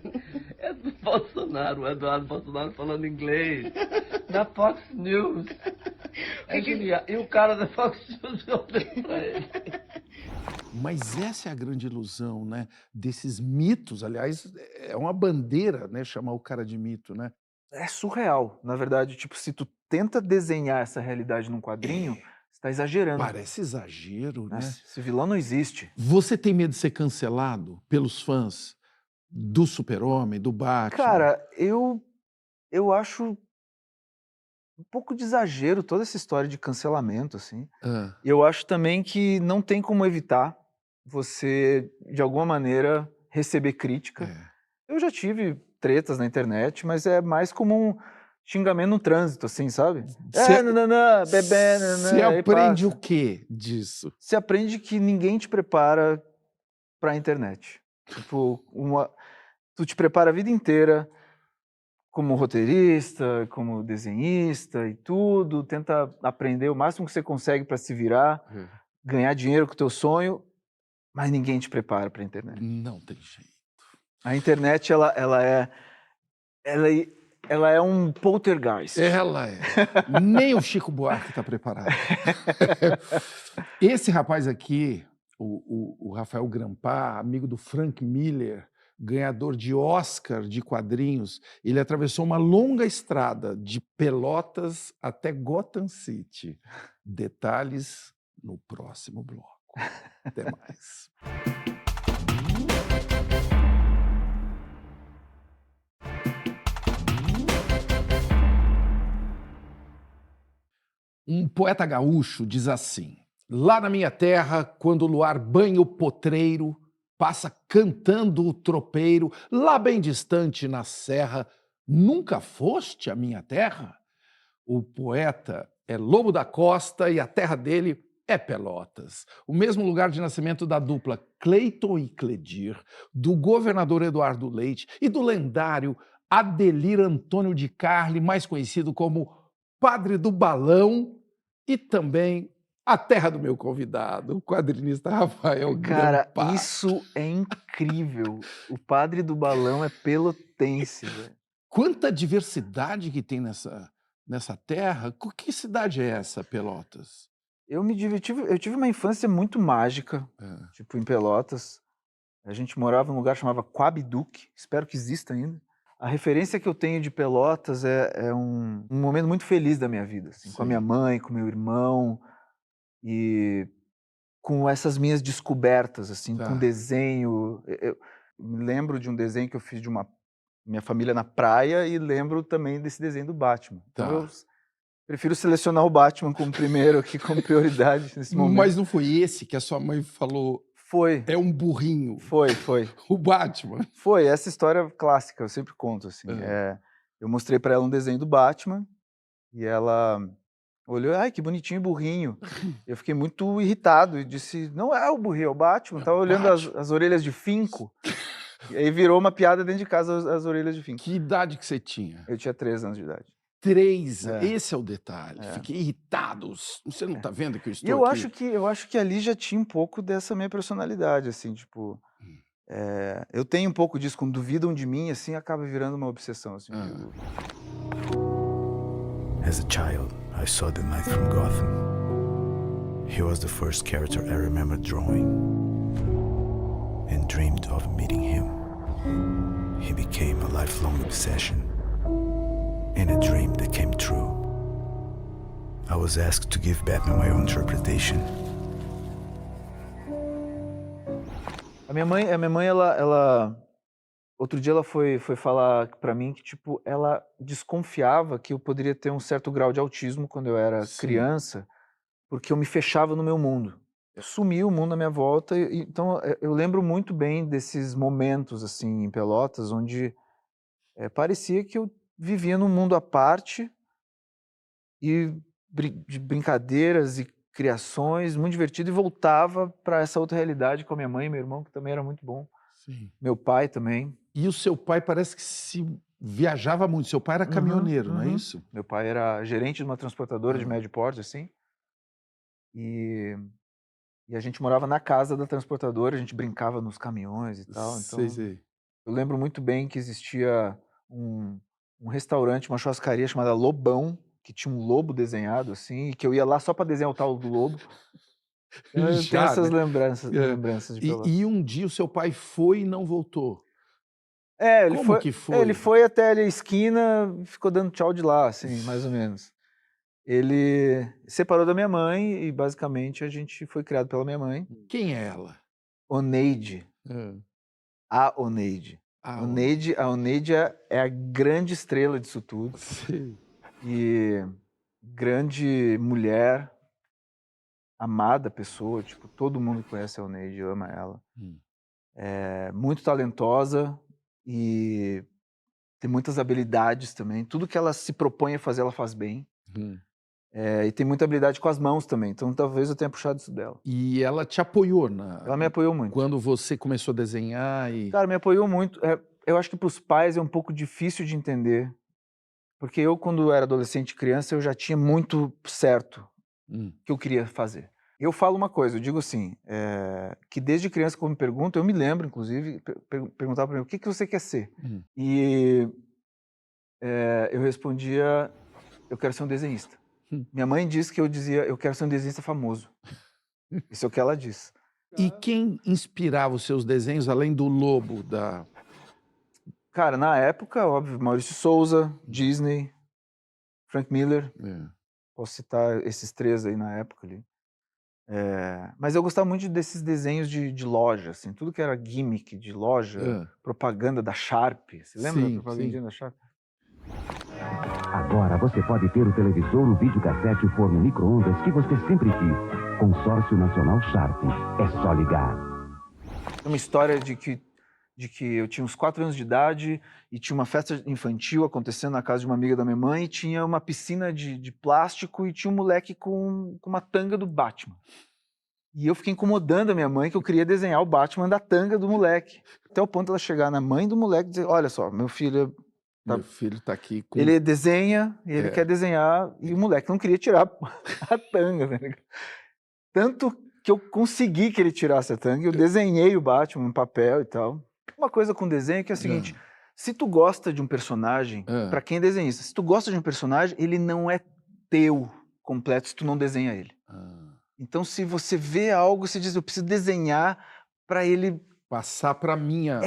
É do Bolsonaro, o Eduardo Bolsonaro falando inglês. Na Fox News. É genial. E o cara da Fox News olhando pra ele. Mas essa é a grande ilusão, né? Desses mitos. Aliás, é uma bandeira, né? Chamar o cara de mito, né? É surreal, na verdade. Tipo, se tu tenta desenhar essa realidade num quadrinho, você tá exagerando. Parece exagero, né? Esse vilão não existe. Você tem medo de ser cancelado pelos fãs do Super-Homem, do Batman? Cara, eu acho um pouco de exagero toda essa história de cancelamento, assim. Ah, E eu acho também que não tem como evitar você, de alguma maneira, receber crítica. é. Eu já tive tretas na internet, mas é mais como um xingamento no trânsito, assim, sabe? Cê- Nananã, bebê, nananã, Você aí aprende passa. o quê disso? Você aprende que ninguém te prepara pra internet. Tipo, tu te prepara a vida inteira como roteirista, como desenhista e tudo, tenta aprender o máximo que você consegue pra se virar, ganhar dinheiro com o teu sonho, mas ninguém te prepara pra internet. Não tem jeito. A internet, ela é um poltergeist. Ela é. Nem o Chico Buarque está preparado. Esse rapaz aqui, o Rafael Grampá, amigo do Frank Miller, ganhador de Oscar de quadrinhos, ele atravessou uma longa estrada de Pelotas até Gotham City. Detalhes no próximo bloco. Até mais. Um poeta gaúcho diz assim: lá na minha terra, quando o luar banha o potreiro, passa cantando o tropeiro, lá bem distante na serra, nunca foste a minha terra? O poeta é Lobo da Costa e a terra dele é Pelotas, o mesmo lugar de nascimento da dupla Cleiton e Cledir, do governador Eduardo Leite e do lendário Adelir Antônio de Carli, mais conhecido como Padre do Balão, e também a terra do meu convidado, o quadrinista Rafael Cara, Grampá. isso é incrível. O Padre do Balão é pelotense, velho. Quanta diversidade que tem nessa terra. Que cidade é essa, Pelotas? Eu tive uma infância muito mágica, tipo em Pelotas. A gente morava num lugar que chamava Quabiduque, espero que exista ainda. A referência que eu tenho de Pelotas é um momento muito feliz da minha vida, assim, com a minha mãe, com meu irmão, e com essas minhas descobertas, assim, com desenho. Eu me lembro de um desenho que eu fiz de minha família na praia e lembro também desse desenho do Batman. Então eu prefiro selecionar o Batman como primeiro aqui, como prioridade nesse momento. Mas não foi esse que a sua mãe falou? Foi. É um burrinho. Foi. O Batman. Foi, essa história clássica, eu sempre conto, assim. Eu mostrei pra ela um desenho do Batman e ela olhou, ai, que bonitinho burrinho. Eu fiquei muito irritado e disse, não é o burrinho, é o Batman. Tava olhando as orelhas de finco. E aí virou uma piada dentro de casa as orelhas de finco. Que idade que você tinha? Eu tinha 3 anos de idade. 3, esse é o detalhe. Fiquei irritado. Você não tá vendo que eu estou E aqui? eu acho que ali já tinha um pouco dessa minha personalidade, assim, tipo... eu tenho um pouco disso, quando duvidam de mim, assim, acaba virando uma obsessão, assim. As a child, I saw the Knight from Gotham. He was the first character I remember drawing and dreamed of meeting him. He became a lifelong obsession and a dream that came true. I was asked to give Batman my own interpretation. A minha mãe, ela outro dia ela foi falar pra mim que, tipo, ela desconfiava que eu poderia ter um certo grau de autismo quando eu era criança, porque eu me fechava no meu mundo. Sumiu o mundo à minha volta, então eu lembro muito bem desses momentos, assim, em Pelotas, onde parecia que eu vivia num mundo à parte e de brincadeiras e criações, muito divertido, e voltava para essa outra realidade com a minha mãe e meu irmão, que também era muito bom. Sim. Meu pai também. E o seu pai parece que se viajava muito. Seu pai era caminhoneiro, não é isso? Meu pai era gerente de uma transportadora de médio porte, assim. E a gente morava na casa da transportadora, a gente brincava nos caminhões e tal. Então, Sei. eu lembro muito bem que existia um restaurante, uma churrascaria chamada Lobão, que tinha um lobo desenhado, assim, e que eu ia lá só para desenhar o tal do lobo. Eu tenho essas lembranças de Pelotas. E um dia o seu pai foi e não voltou. Que foi? Ele foi até ali a esquina e ficou dando tchau de lá, assim, mais ou menos. Ele separou da minha mãe e, basicamente, a gente foi criado pela minha mãe. Quem é ela? Oneide. A Oneide. A Oneide é a grande estrela disso tudo. Sim. E grande mulher, amada pessoa, tipo, todo mundo que conhece a Oneide ama ela. É muito talentosa e tem muitas habilidades também. Tudo que ela se propõe a fazer, ela faz bem. E tem muita habilidade com as mãos também, então talvez eu tenha puxado isso dela. E ela te apoiou Ela me apoiou muito. quando você começou a desenhar e... Cara, me apoiou muito. Eu acho que para os pais é um pouco difícil de entender, porque eu, quando era adolescente e criança, eu já tinha muito certo o que eu queria fazer. Eu falo uma coisa, eu digo assim, que desde criança, quando me perguntam, eu me lembro, inclusive, perguntava para mim, o que você quer ser? E eu respondia, eu quero ser um desenhista. Minha mãe disse que eu dizia, eu quero ser um desenhista famoso. Isso é o que ela diz. E quem inspirava os seus desenhos, além do lobo da... Cara, na época, óbvio, Maurício Souza, Disney, Frank Miller. Posso citar esses três aí na época ali. Mas eu gostava muito desses desenhos de loja, assim, tudo que era gimmick de loja, propaganda da Sharp. Você lembra da propaganda da Sharp? Agora você pode ter o televisor, o videocassete e o forno micro-ondas que você sempre quis. Consórcio Nacional Sharp. É só ligar. É uma história de que eu tinha uns 4 anos de idade e tinha uma festa infantil acontecendo na casa de uma amiga da minha mãe, e tinha uma piscina de plástico e tinha um moleque com uma tanga do Batman. E eu fiquei incomodando a minha mãe que eu queria desenhar o Batman da tanga do moleque. Até o ponto de ela chegar na mãe do moleque e dizer, olha só, meu filho tá aqui com... Ele desenha, e ele quer desenhar, e o moleque não queria tirar a tanga, né? Tanto que eu consegui que ele tirasse a tanga, eu desenhei o Batman no papel e tal. Uma coisa com desenho que é a seguinte, se tu gosta de um personagem, pra quem desenha isso, se tu gosta de um personagem, ele não é teu completo se tu não desenha ele. Então, se você vê algo, você diz, eu preciso desenhar pra ele... Passar pra minha...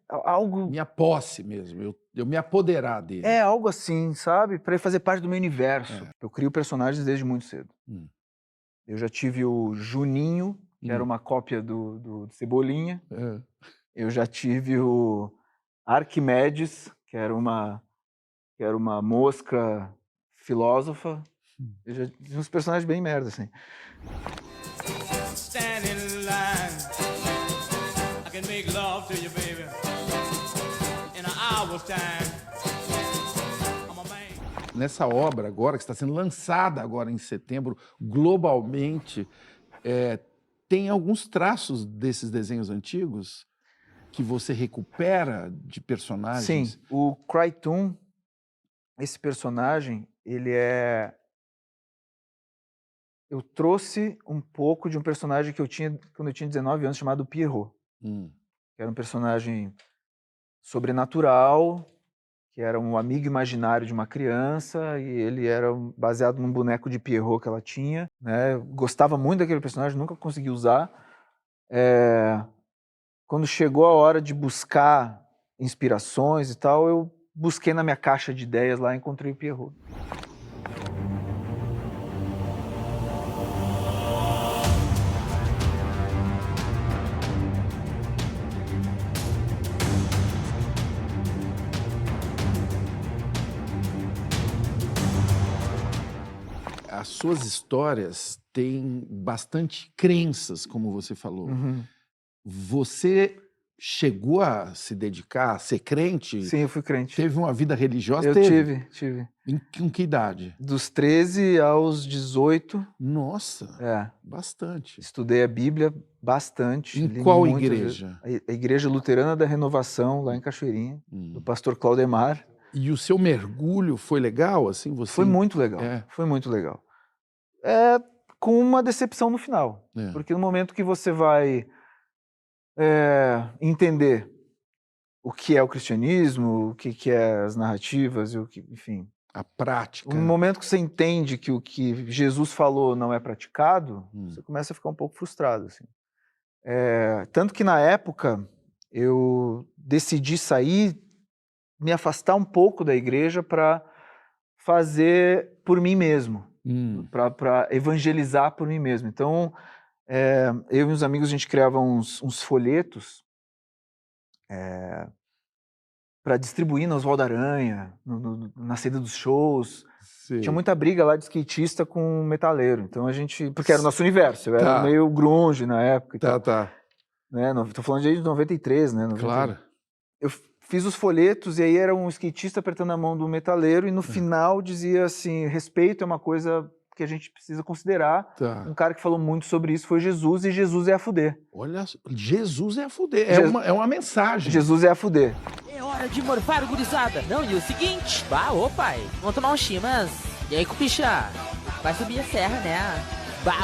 algo... Minha posse mesmo, eu me apoderar dele. É, algo assim, sabe? Pra ele fazer parte do meu universo. Eu crio personagens desde muito cedo. Eu já tive o Juninho, que era uma cópia do Cebolinha. Eu já tive o Arquimedes, que era uma mosca filósofa. Eu já tive uns personagens bem merda, assim. Nessa obra agora, que está sendo lançada agora em setembro, globalmente, tem alguns traços desses desenhos antigos que você recupera de personagens? Sim, o Crytoon, esse personagem, ele é... Eu trouxe um pouco de um personagem que eu tinha quando eu tinha 19 anos, chamado Pierrot. Que era um personagem sobrenatural, que era um amigo imaginário de uma criança, e ele era baseado num boneco de Pierrot que ela tinha, né? Eu gostava muito daquele personagem, nunca consegui usar. Quando chegou a hora de buscar inspirações e tal, eu busquei na minha caixa de ideias lá e encontrei o Pierrot. As suas histórias têm bastante crenças, como você falou. Você chegou a se dedicar, a ser crente? Sim, eu fui crente. Teve uma vida religiosa? Eu tive. Com que idade? Dos 13 aos 18. Nossa, bastante. Estudei a Bíblia bastante. Em qual igreja? A Igreja Luterana da Renovação, lá em Cachoeirinha, do pastor Claudemar. E o seu mergulho foi legal, assim? Foi muito legal, foi muito legal. Com uma decepção no final. Porque no momento que você vai entender o que é o cristianismo, o que é as narrativas, enfim... A prática. No momento que você entende que o que Jesus falou não é praticado, você começa a ficar um pouco frustrado. Assim. Tanto que na época eu decidi sair, me afastar um pouco da igreja para fazer por mim mesmo, para evangelizar por mim mesmo. Então, eu e meus amigos, a gente criava uns folhetos para distribuir na Oswaldo Aranha, na saída dos shows. Sim. Tinha muita briga lá de skatista com metaleiro. Então a gente... Porque era o nosso universo. Eu era meio grunge na época. Né? Tô falando de 93, né? 90. Claro. Eu fiz os folhetos e aí era um skatista apertando a mão do metaleiro e no final dizia assim, respeito é uma coisa que a gente precisa considerar. Um cara que falou muito sobre isso foi Jesus, e Jesus é a fuder. Olha, Jesus é a fuder. É uma mensagem. Jesus é a fuder. É hora de morfar, gurizada. Não, e o seguinte, ô pai, vamos tomar um chimas. E aí, cupicha, vai subir a serra, né?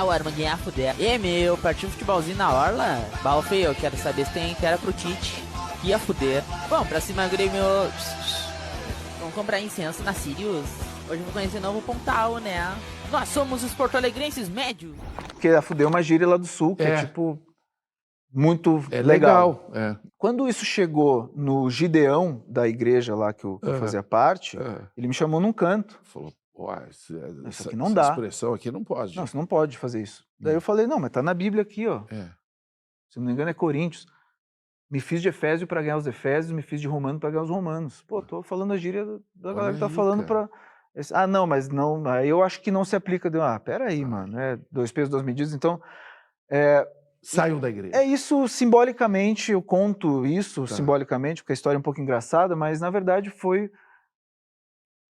O Armandinho é a fuder. E meu, partiu um futebolzinho na orla? Ô feio, eu quero saber se tem terra pro Tite. Que ia fuder. Bom, pra cima, Grêmio. Vamos comprar incenso na Sirius. Hoje eu vou conhecer novo Pontal, né? Nós somos os porto-alegrenses médios. Porque a fuder é uma gíria lá do sul, que é tipo... muito legal. Quando isso chegou no Gideão da igreja lá que eu fazia parte, ele me chamou num canto. Falou, isso aqui não dá. Essa expressão aqui não pode. Não, você não pode fazer isso. Daí eu falei, não, mas tá na Bíblia aqui, ó. Se não me engano é Coríntios. Me fiz de Efésio para ganhar os Efésios, me fiz de Romano para ganhar os Romanos. Pô, tô falando a gíria da galera que tá falando pra... não, mas não, aí eu acho que não se aplica. Peraí, mano, 2 pesos, 2 medidas, então... Saiu da igreja. É isso simbolicamente, eu conto isso simbolicamente, porque a história é um pouco engraçada, mas na verdade foi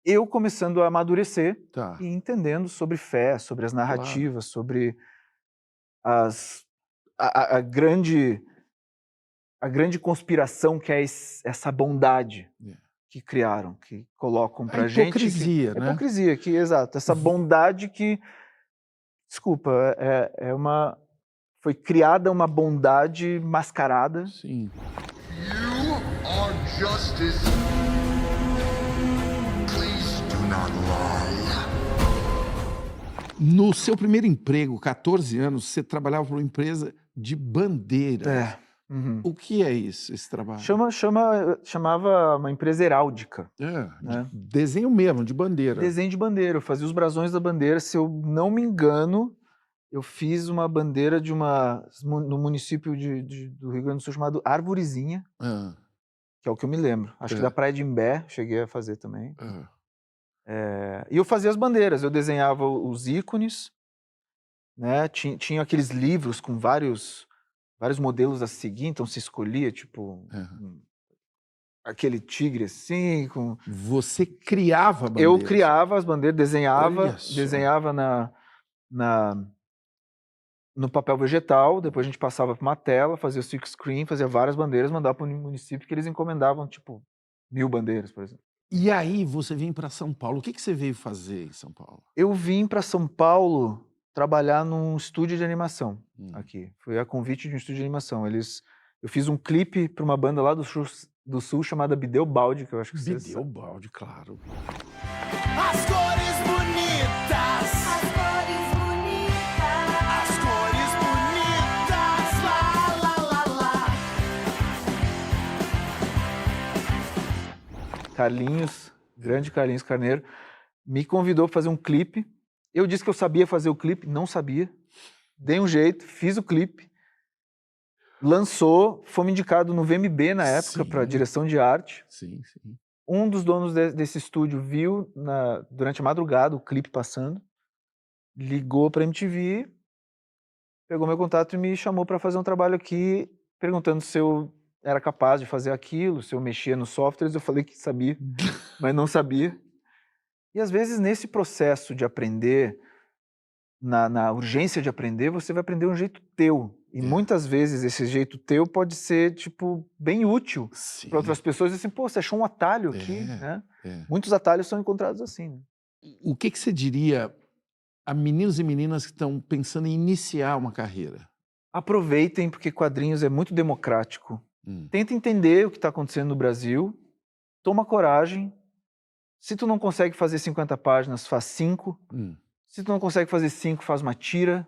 eu começando a amadurecer e entendendo sobre fé, sobre as narrativas, sobre a grande conspiração que é essa bondade que criaram, que colocam pra gente. Hipocrisia, né? Hipocrisia, exato. Essa bondade que, desculpa, foi criada uma bondade mascarada. Sim. You are justice. Please do not lie. No seu primeiro emprego, 14 anos, você trabalhava para uma empresa de bandeiras. O que é isso, esse trabalho? Chamava uma empresa heráldica. Né? Desenho mesmo, de bandeira. Desenho de bandeira. Eu fazia os brasões da bandeira. Se eu não me engano, eu fiz uma bandeira no município do Rio Grande do Sul chamado Arvorezinha, que é o que eu me lembro. Acho que da Praia de Imbé, cheguei a fazer também. E eu fazia as bandeiras, eu desenhava os ícones, né? Tinha aqueles livros com vários modelos a seguir, então se escolhia, tipo, aquele tigre assim. Você criava bandeiras? Eu criava as bandeiras, desenhava no papel vegetal, depois a gente passava para uma tela, fazia o silk screen, fazia várias bandeiras, mandava para o município que eles encomendavam, tipo, 1000 bandeiras, por exemplo. E aí você vem para São Paulo. O que você veio fazer em São Paulo? Eu vim para São Paulo trabalhar num estúdio de animação aqui. Foi a convite de um estúdio de animação. Eu fiz um clipe para uma banda lá do Sul chamada Bideu Balde, que eu acho que vocês... Bideu Balde, claro. As cores bonitas. As cores bonitas. As cores bonitas. Lá, lá, lá, lá. Carlinhos, grande Carlinhos Carneiro, me convidou para fazer um clipe. Eu disse que eu sabia fazer o clipe, não sabia. Dei um jeito, fiz o clipe. Lançou, fomos indicados no VMB na época para direção de arte. Sim. Um dos donos desse estúdio viu durante a madrugada o clipe passando, ligou para a MTV, pegou meu contato e me chamou para fazer um trabalho aqui, perguntando se eu era capaz de fazer aquilo, se eu mexia nos softwares, eu falei que sabia, mas não sabia. E às vezes nesse processo de aprender, na urgência de aprender, você vai aprender um jeito teu. E muitas vezes esse jeito teu pode ser, tipo, bem útil para outras pessoas. Assim, pô, você achou um atalho aqui, né? Muitos atalhos são encontrados assim. Né? O que você diria a meninos e meninas que estão pensando em iniciar uma carreira? Aproveitem, porque quadrinhos é muito democrático. Tenta entender o que está acontecendo no Brasil, toma coragem. Se tu não consegue fazer 50 páginas, faz 5. Se tu não consegue fazer 5, faz uma tira.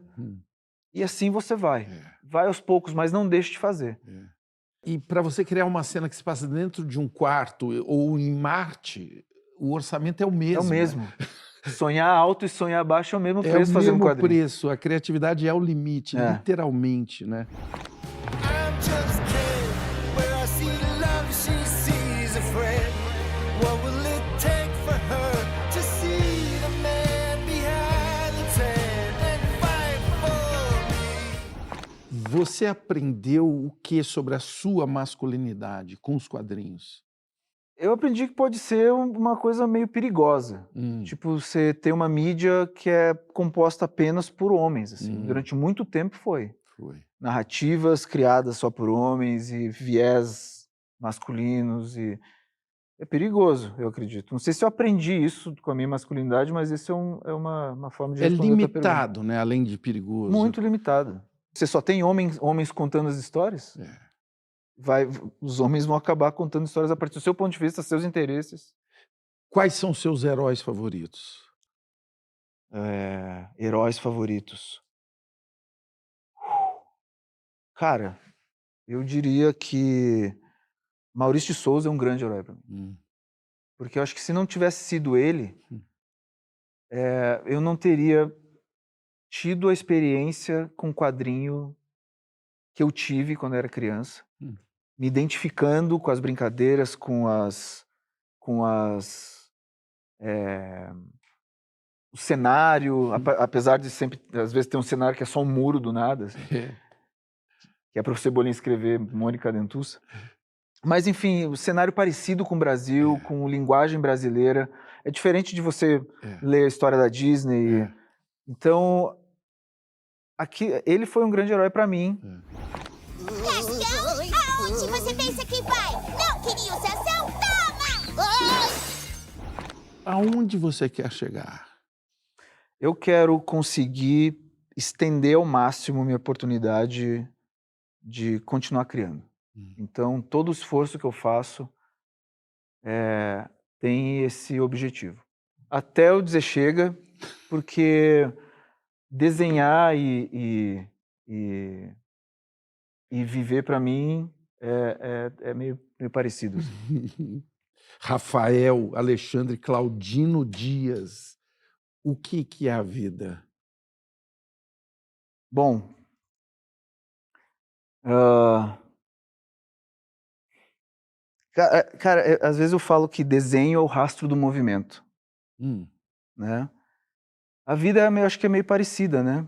E assim você vai. Vai aos poucos, mas não deixe de fazer. E para você criar uma cena que se passa dentro de um quarto ou em Marte, o orçamento é o mesmo. É o mesmo. Né? Sonhar alto e sonhar baixo é o mesmo É preço fazendo quadrinho. É o mesmo preço. A criatividade é o limite, literalmente, né? Você aprendeu o que sobre a sua masculinidade com os quadrinhos? Eu aprendi que pode ser uma coisa meio perigosa. Tipo, você ter uma mídia que é composta apenas por homens. Assim. Durante muito tempo foi. Narrativas criadas só por homens e viés masculinos. É perigoso, eu acredito. Não sei se eu aprendi isso com a minha masculinidade, mas isso é uma forma de responder a tua pergunta. É limitado, né? Além de perigoso. Muito limitado. Você só tem homens contando as histórias? Os homens vão acabar contando histórias a partir do seu ponto de vista, seus interesses. Quais são seus heróis favoritos? Heróis favoritos. Cara, eu diria que Maurício de Souza é um grande herói para mim. Porque eu acho que se não tivesse sido ele, eu não teria tido a experiência com quadrinho que eu tive quando era criança, me identificando com as brincadeiras, com o cenário, apesar de sempre, às vezes, ter um cenário que é só um muro do nada, assim, que é para o Cebolinha escrever Mônica Dentuça. Mas, enfim, o cenário parecido com o Brasil, com linguagem brasileira, é diferente de você ler a história da Disney. Então, ele foi um grande herói para mim. Cascão, aonde você pensa que vai? Não queria usação? Toma! Aonde você quer chegar? Eu quero conseguir estender ao máximo minha oportunidade de continuar criando. Então, todo o esforço que eu faço tem esse objetivo. Até eu dizer chega, porque desenhar e viver para mim é meio parecido. Assim. Rafael Alexandre Claudino Dias, o que é a vida? Bom, cara, às vezes eu falo que desenho é o rastro do movimento, né? A vida, eu acho que é meio parecida, né?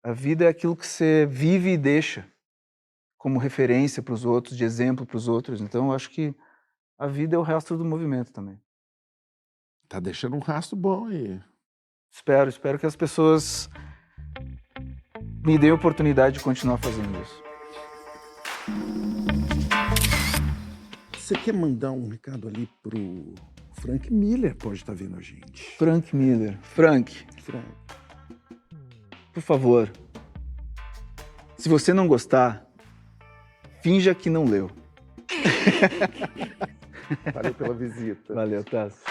A vida é aquilo que você vive e deixa como referência para os outros, de exemplo para os outros. Então, eu acho que a vida é o rastro do movimento também. Tá deixando um rastro bom aí. Espero que as pessoas me deem a oportunidade de continuar fazendo isso. Você quer mandar um recado ali pro Frank Miller? Pode estar vendo a gente. Frank Miller. Frank. Por favor, se você não gostar, finja que não leu. Valeu pela visita. Valeu, Tassi.